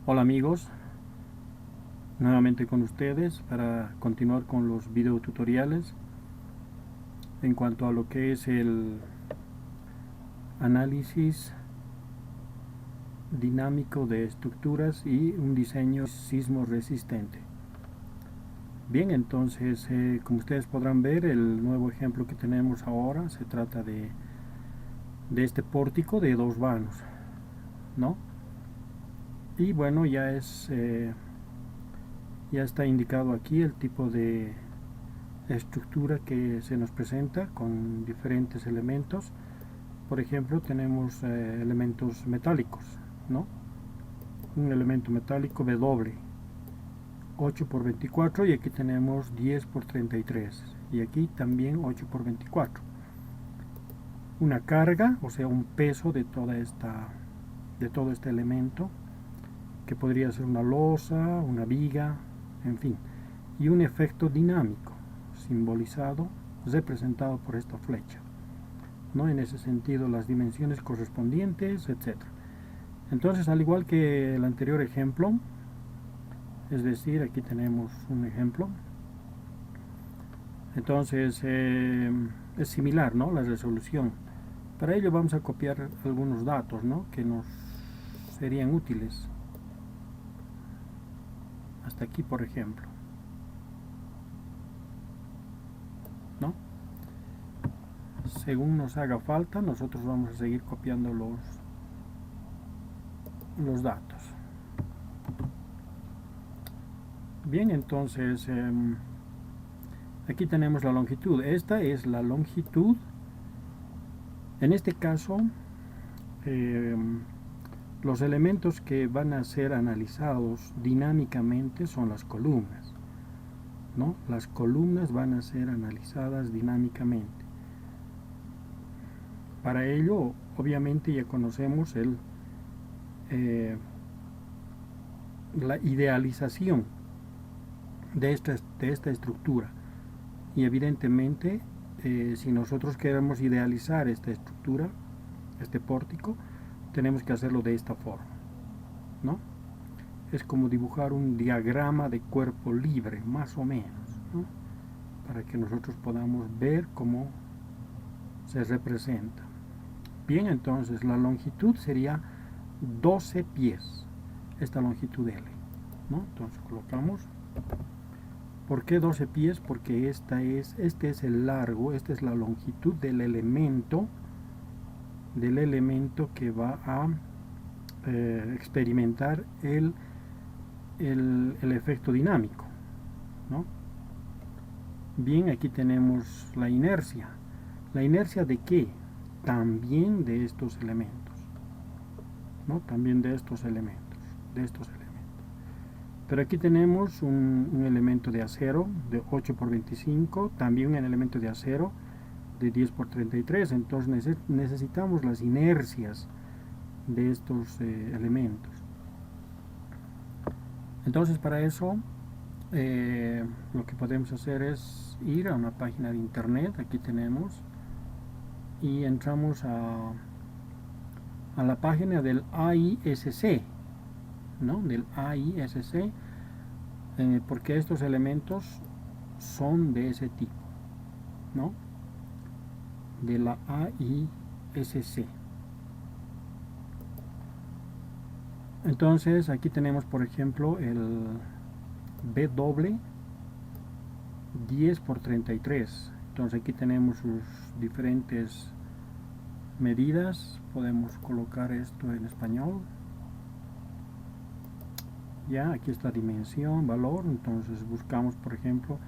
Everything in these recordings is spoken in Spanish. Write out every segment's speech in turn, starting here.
Hola amigos, nuevamente con ustedes para continuar con los videotutoriales en cuanto a lo que es el análisis dinámico de estructuras y un diseño sismo resistente. Bien, entonces como ustedes podrán ver, el nuevo ejemplo que tenemos ahora se trata de este pórtico de 2 vanos, ¿no? Y bueno, ya está indicado aquí el tipo de estructura que se nos presenta con diferentes elementos. Por ejemplo, tenemos elementos metálicos, ¿no? Un elemento metálico de doble 8 por 24 y aquí tenemos 10 por 33 y aquí también 8 por 24. Una carga, o sea, un peso de todo este elemento, que podría ser una losa, una viga, en fin, y un efecto dinámico simbolizado, representado por esta flecha, ¿no? En ese sentido, las dimensiones correspondientes, etc. Entonces, al igual que el anterior ejemplo, es decir, aquí tenemos un ejemplo, entonces es similar, ¿no? La resolución. Para ello vamos a copiar algunos datos, ¿no? Que nos serían útiles. Hasta aquí, por ejemplo, ¿no? Según nos haga falta, nosotros vamos a seguir copiando los datos. Bien, entonces aquí tenemos la longitud. Esta es la longitud. En este caso, los elementos que van a ser analizados dinámicamente son las columnas, ¿no? Las columnas van a ser analizadas dinámicamente. Para ello, obviamente, ya conocemos la idealización de esta estructura. Y evidentemente, si nosotros queremos idealizar esta estructura, este pórtico, tenemos que hacerlo de esta forma, ¿no? Es como dibujar un diagrama de cuerpo libre, más o menos, ¿no? Para que nosotros podamos ver cómo se representa. Bien, entonces la longitud sería 12 pies, esta longitud L, ¿no? Entonces colocamos. ¿Por qué 12 pies? Porque este es el largo, esta es la longitud del elemento que va a experimentar el efecto dinámico, ¿no? Bien, aquí tenemos la inercia. ¿La inercia de qué? También de estos elementos, ¿no? También de estos elementos, Pero aquí tenemos un elemento de acero de 8 por 25, también un elemento de acero de 10 por 33. Entonces necesitamos las inercias de estos elementos. Entonces, para eso lo que podemos hacer es ir a una página de internet. Aquí tenemos, y entramos a la página del AISC, ¿no? Del AISC, porque estos elementos son de ese tipo, ¿no? De la AISC. Entonces aquí tenemos, por ejemplo, el B doble 10 por 33. Entonces aquí tenemos sus diferentes medidas. Podemos colocar esto en español. Ya, aquí está dimensión, valor. Entonces buscamos, por ejemplo,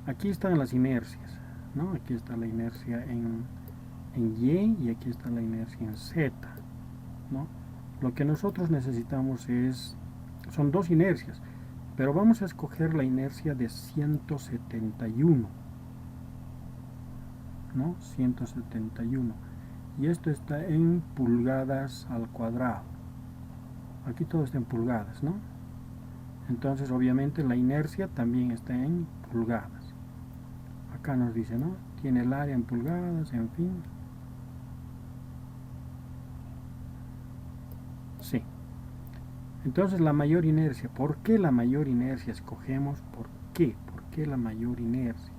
aquí están las inercias, ¿no? Aquí está la inercia en Y y aquí está la inercia en Z, ¿no? Lo que nosotros necesitamos son dos inercias, pero vamos a escoger la inercia de 171, ¿no? 171. Y esto está en pulgadas al cuadrado. Aquí todo está en pulgadas, ¿no? Entonces, obviamente, la inercia también está en pulgadas. Acá nos dice, ¿no? Tiene el área en pulgadas, en fin. Sí. Entonces la mayor inercia, ¿por qué la mayor inercia escogemos? ¿Por qué? ¿Por qué la mayor inercia?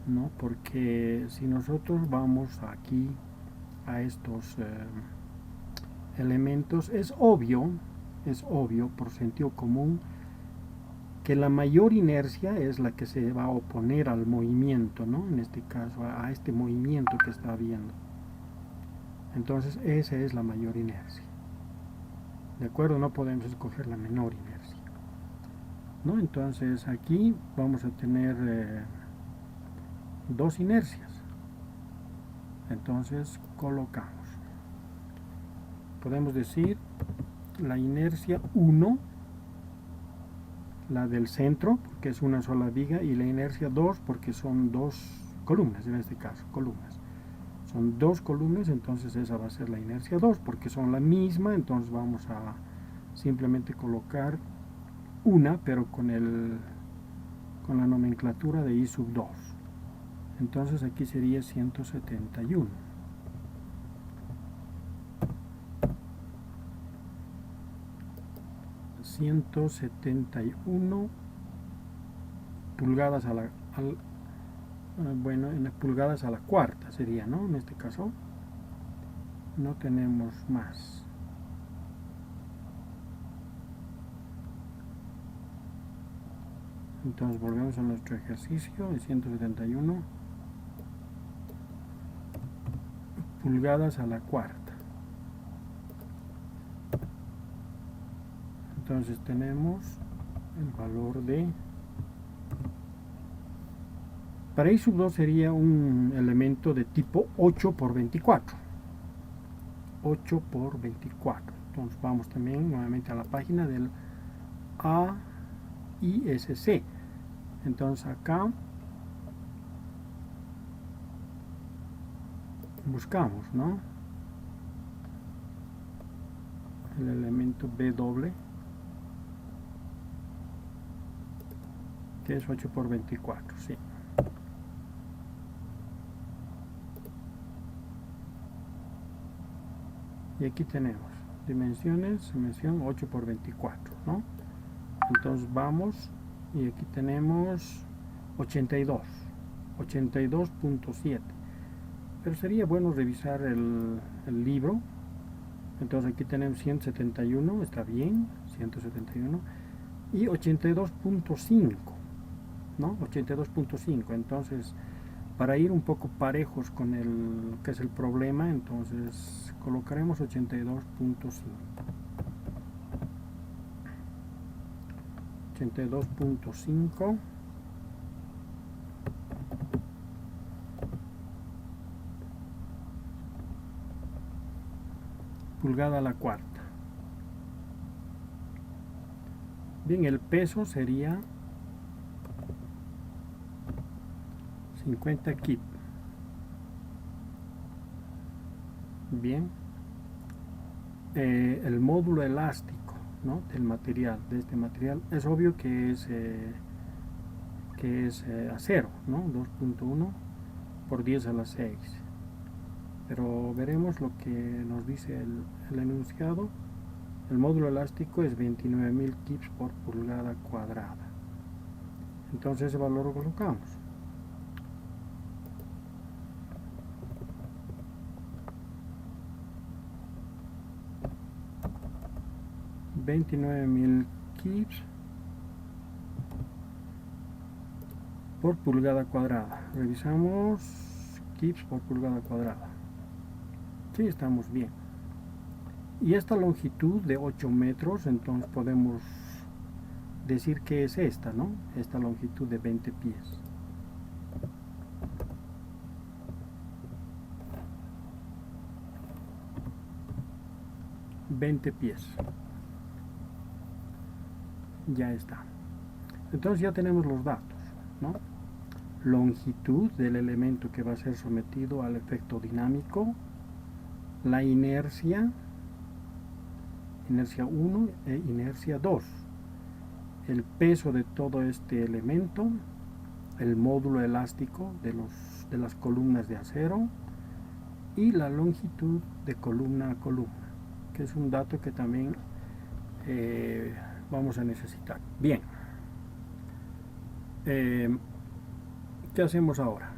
¿No? Porque si nosotros vamos aquí a estos elementos, es obvio por sentido común, que la mayor inercia es la que se va a oponer al movimiento, ¿no? En este caso, a este movimiento que está habiendo. Entonces, esa es la mayor inercia. ¿De acuerdo? No podemos escoger la menor inercia, ¿no? Entonces, aquí vamos a tener dos inercias. Entonces, colocamos. Podemos decir la inercia 1, la del centro, porque es una sola viga, y la inercia 2, porque son dos columnas, en este caso, columnas. Son dos columnas, entonces esa va a ser la inercia 2, porque son la misma, entonces vamos a simplemente colocar una, pero con la nomenclatura de I sub 2. Entonces aquí sería 171. pulgadas bueno, en pulgadas a la cuarta sería, ¿no? En este caso no tenemos más. Entonces volvemos a nuestro ejercicio de 171 pulgadas a la cuarta. Entonces tenemos el valor de... Para I sub 2 sería un elemento de tipo 8 por 24. 8 por 24. Entonces vamos también nuevamente a la página del AISC. Entonces acá buscamos, ¿no? El elemento B doble, que es 8 por 24, sí. Y aquí tenemos dimensiones, dimensión 8 por 24, ¿no? Entonces vamos y aquí tenemos 82.7. Pero sería bueno revisar el libro. Entonces aquí tenemos 171, está bien, 171. Y 82.5, ¿no? 82.5. Entonces, para ir un poco parejos con el que es el problema, entonces colocaremos 82.5. 82.5 pulgada a la cuarta. Bien, el peso sería 50 kg. Bien, el módulo elástico, ¿no? Del material, de este material, es obvio que es acero, ¿no? 2.1 por 10 a la 6. Pero veremos lo que nos dice el enunciado. El módulo elástico es 29.000 kips por pulgada cuadrada. Entonces ese valor lo colocamos. $29.000 kips por pulgada cuadrada. Revisamos kips por pulgada cuadrada. Sí, estamos bien. Y esta longitud de 8 metros, entonces podemos decir que es esta, ¿no? Esta longitud de 20 pies. Ya está. Entonces ya tenemos los datos, ¿no? Longitud del elemento que va a ser sometido al efecto dinámico, la inercia 1 e inercia 2, el peso de todo este elemento, el módulo elástico de las columnas de acero y la longitud de columna a columna, que es un dato que también vamos a necesitar. Bien, ¿qué hacemos ahora?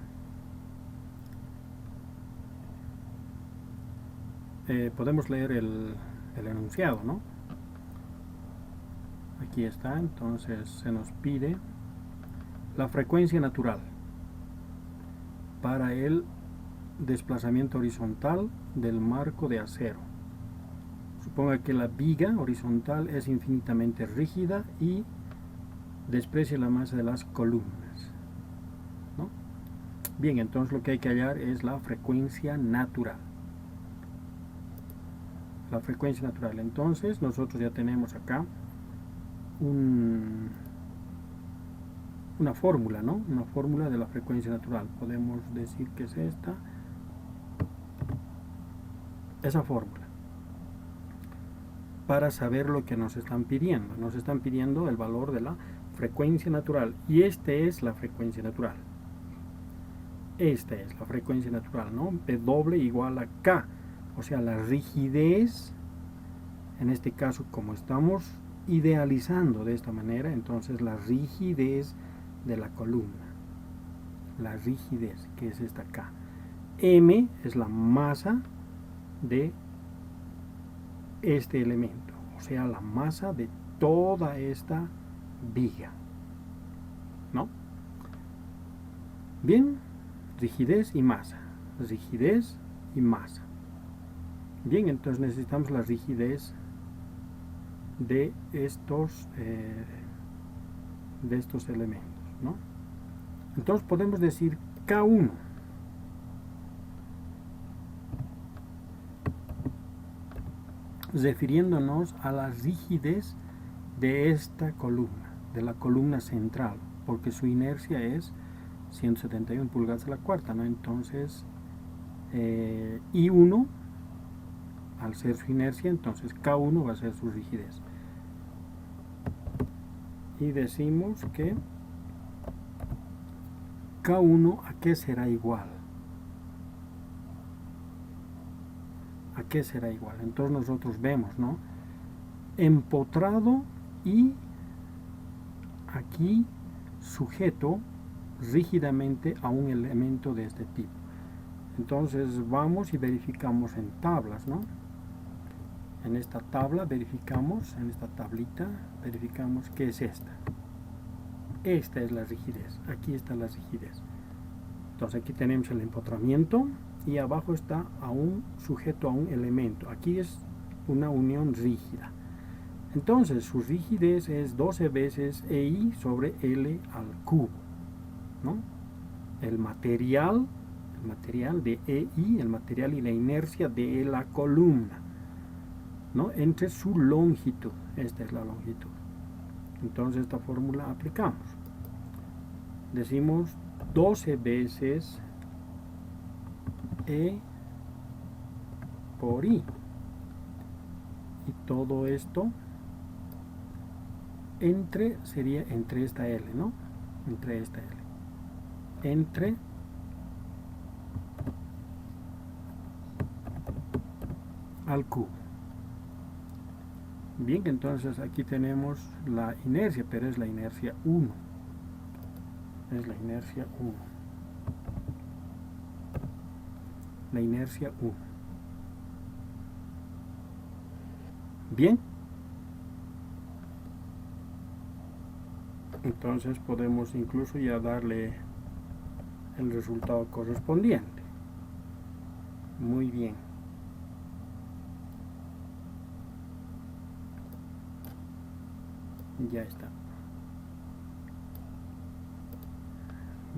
Podemos leer el enunciado, ¿no? Aquí está, entonces se nos pide la frecuencia natural para el desplazamiento horizontal del marco de acero. Suponga que la viga horizontal es infinitamente rígida y desprecie la masa de las columnas, ¿no? Bien, entonces lo que hay que hallar es la frecuencia natural. La frecuencia natural. Entonces nosotros ya tenemos acá una fórmula, ¿no? Una fórmula de la frecuencia natural. Podemos decir que es esa fórmula, para saber lo que nos están pidiendo. Nos están pidiendo el valor de la frecuencia natural, y esta es la frecuencia natural. Esta es la frecuencia natural, ¿no? W igual a K, o sea, la rigidez, en este caso, como estamos idealizando de esta manera, entonces la rigidez de la columna, la rigidez, que es esta K. M es la masa de este elemento, o sea, la masa de toda esta viga, ¿no? Bien, rigidez y masa, rigidez y masa. Bien, entonces necesitamos la rigidez de estos elementos, ¿no? Entonces podemos decir K1 refiriéndonos a la rigidez de esta columna, de la columna central, porque su inercia es 171 pulgadas a la cuarta, ¿no? Entonces I1, al ser su inercia, entonces K1 va a ser su rigidez. Y decimos que K1 ¿a qué será igual? ¿A qué será igual? Entonces nosotros vemos, ¿no? Empotrado y aquí sujeto rígidamente a un elemento de este tipo. Entonces vamos y verificamos en tablas, ¿no? En esta tabla verificamos, en esta tablita, verificamos qué es esta. Esta es la rigidez, aquí está la rigidez. Entonces aquí tenemos el empotramiento y abajo está sujeto a un elemento. Aquí es una unión rígida. Entonces su rigidez es 12 veces EI sobre L al cubo, ¿no? El material de EI, el material y la inercia de la columna, ¿no? Entre su longitud. Esta es la longitud. Entonces esta fórmula aplicamos. Decimos 12 veces E por I. Y todo esto sería entre esta L, ¿no? Entre esta L. Entre al cubo. Bien, entonces aquí tenemos la inercia, pero es la inercia 1. Es la inercia 1. La inercia 1. Bien. Entonces podemos incluso ya darle el resultado correspondiente. Muy bien. Ya está.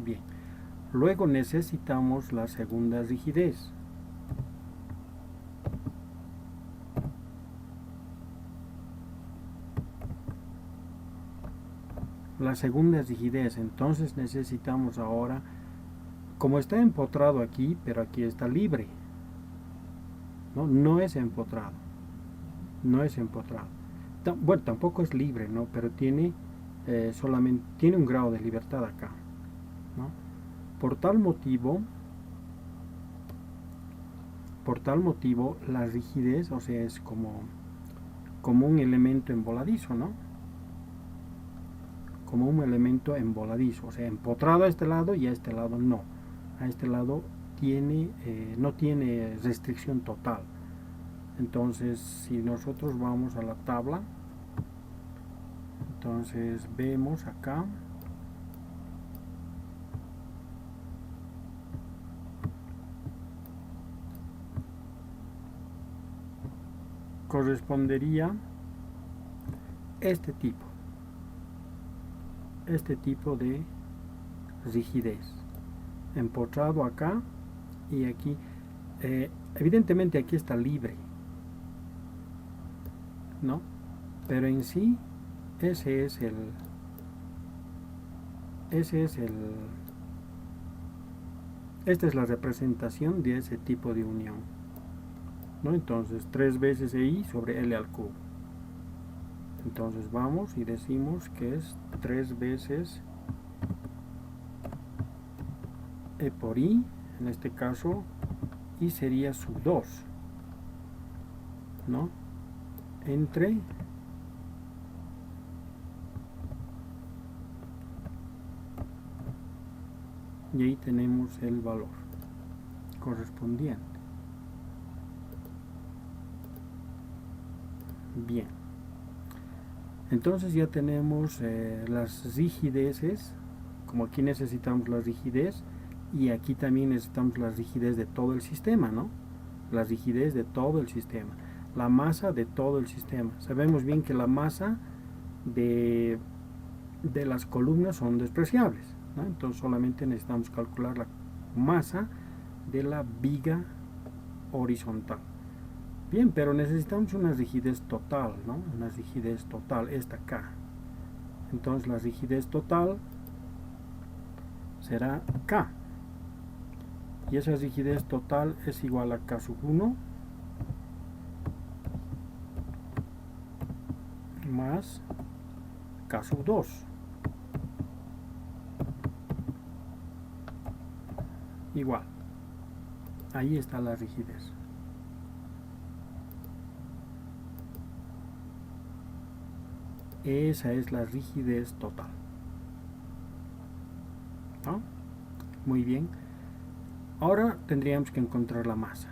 Bien. Luego necesitamos la segunda rigidez. La segunda rigidez, entonces necesitamos ahora, como está empotrado aquí, pero aquí está libre, ¿no? No es empotrado. No es empotrado. Bueno, tampoco es libre, ¿no? Pero tiene solamente tiene un grado de libertad acá, ¿no? Por tal motivo la rigidez, o sea, es como como un elemento envoladizo, ¿no? Como un elemento envoladizo, o sea, empotrado a este lado y a este lado no. A este lado no tiene restricción total. Entonces, si nosotros vamos a la tabla, entonces vemos acá correspondería este tipo de rigidez, empotrado acá y aquí. Evidentemente aquí está libre, ¿no? Pero en sí esta es la representación de ese tipo de unión, ¿no? Entonces 3 veces I sobre L al cubo. Entonces vamos y decimos que es 3 veces E por I, en este caso I sería sub 2, ¿no? Entre y ahí tenemos el valor correspondiente. Bien, entonces ya tenemos las rigideces. Como aquí necesitamos la rigidez y aquí también necesitamos la rigidez de todo el sistema, ¿no? La rigidez de todo el sistema, la masa de todo el sistema. Sabemos bien que la masa de las columnas son despreciables, ¿no? Entonces solamente necesitamos calcular la masa de la viga horizontal. Bien, pero necesitamos una rigidez total, ¿no? Una rigidez total, esta K. Entonces la rigidez total será K. Y esa rigidez total es igual a K sub 1 más K sub 2. Igual. Ahí está la rigidez. Esa es la rigidez total, ¿no? Muy bien. Ahora tendríamos que encontrar la masa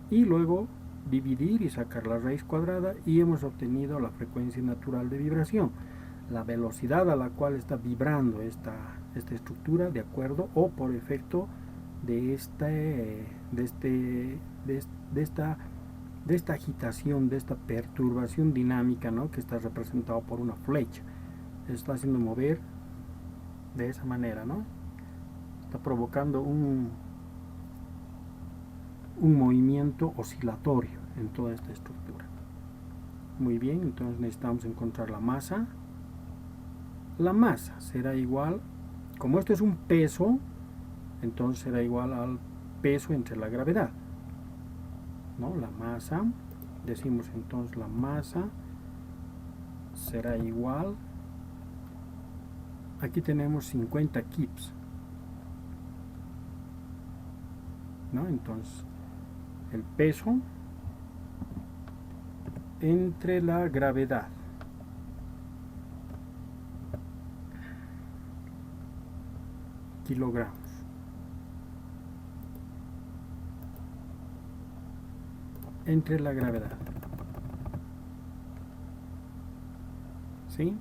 y luego dividir y sacar la raíz cuadrada y hemos obtenido la frecuencia natural de vibración, la velocidad a la cual está vibrando esta estructura de acuerdo o por efecto de esta agitación, de esta perturbación dinámica, ¿no? Que está representado por una flecha. Está haciendo mover de esa manera, ¿no? Está provocando un movimiento oscilatorio en toda esta estructura. Muy bien, entonces necesitamos encontrar la masa. La masa será igual, como esto es un peso, entonces será igual al peso entre la gravedad, ¿no? La masa, decimos entonces la masa será igual, aquí tenemos 50 kips, ¿no? Entonces el peso entre la gravedad, kilogramos. Entre la gravedad, ¿sí?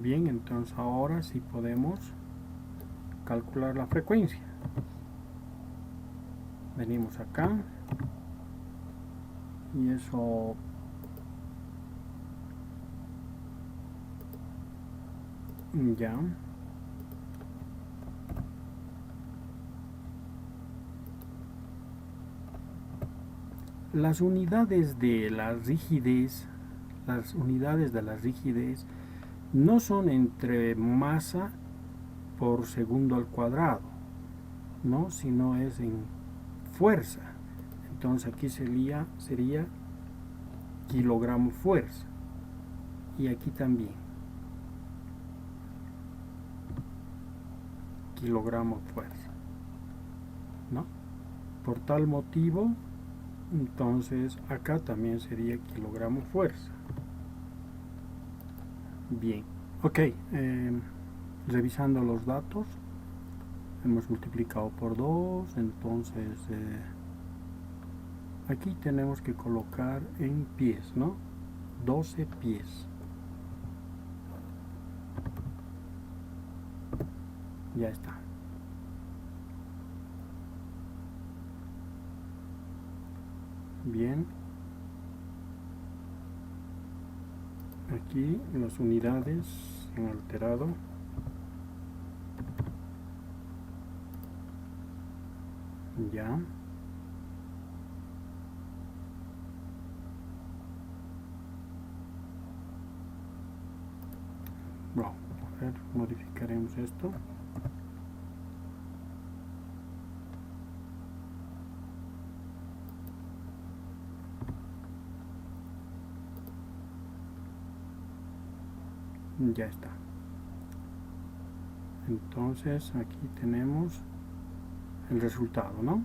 Bien, entonces ahora sí podemos calcular la frecuencia. Venimos acá y eso ya. Las unidades de la rigidez, no son entre masa por segundo al cuadrado, ¿no? Sino es en fuerza. Entonces aquí sería kilogramo fuerza. Y aquí también. Kilogramo fuerza, ¿no? Por tal motivo, Entonces acá también sería kilogramo fuerza. Bien, ok, revisando los datos, hemos multiplicado por 2, entonces aquí tenemos que colocar en pies, ¿no? 12 pies. Ya está. Bien. Aquí las unidades se han alterado. Ya. Bueno, a ver, modificaremos esto. Ya está. Entonces aquí tenemos el resultado, ¿no?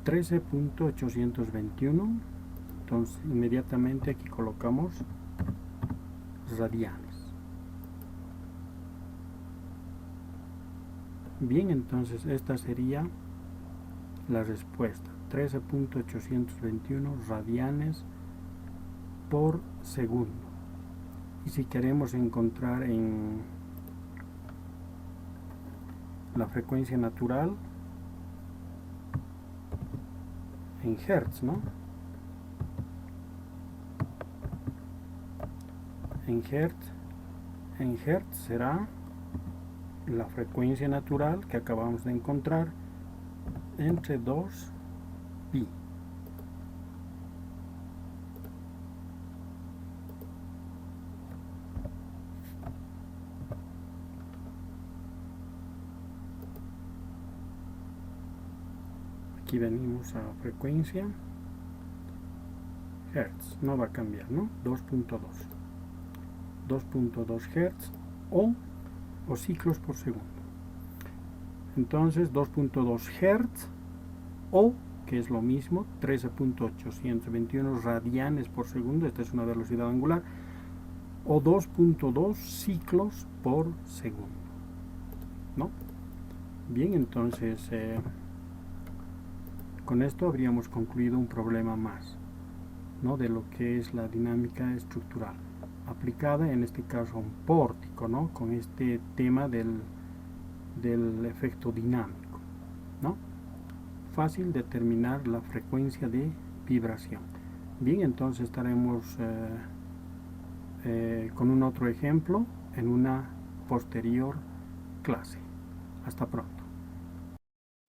13.821. Entonces inmediatamente aquí colocamos radianes. Bien, entonces esta sería la respuesta. 13.821 radianes por segundo. Y si queremos encontrar en la frecuencia natural en hertz, ¿no? En hertz será la frecuencia natural que acabamos de encontrar entre 2 pi. Aquí venimos a frecuencia, hertz, no va a cambiar, ¿no? 2.2. 2.2 hertz o ciclos por segundo. Entonces 2.2 hertz o, que es lo mismo, 13.821 radianes por segundo, esta es una velocidad angular, o 2.2 ciclos por segundo, ¿no? Bien, entonces con esto habríamos concluido un problema más, ¿no? De lo que es la dinámica estructural aplicada en este caso a un pórtico, ¿no? Con este tema del efecto dinámico, ¿no? Fácil determinar la frecuencia de vibración. Bien, entonces estaremos con un otro ejemplo en una posterior clase. Hasta pronto.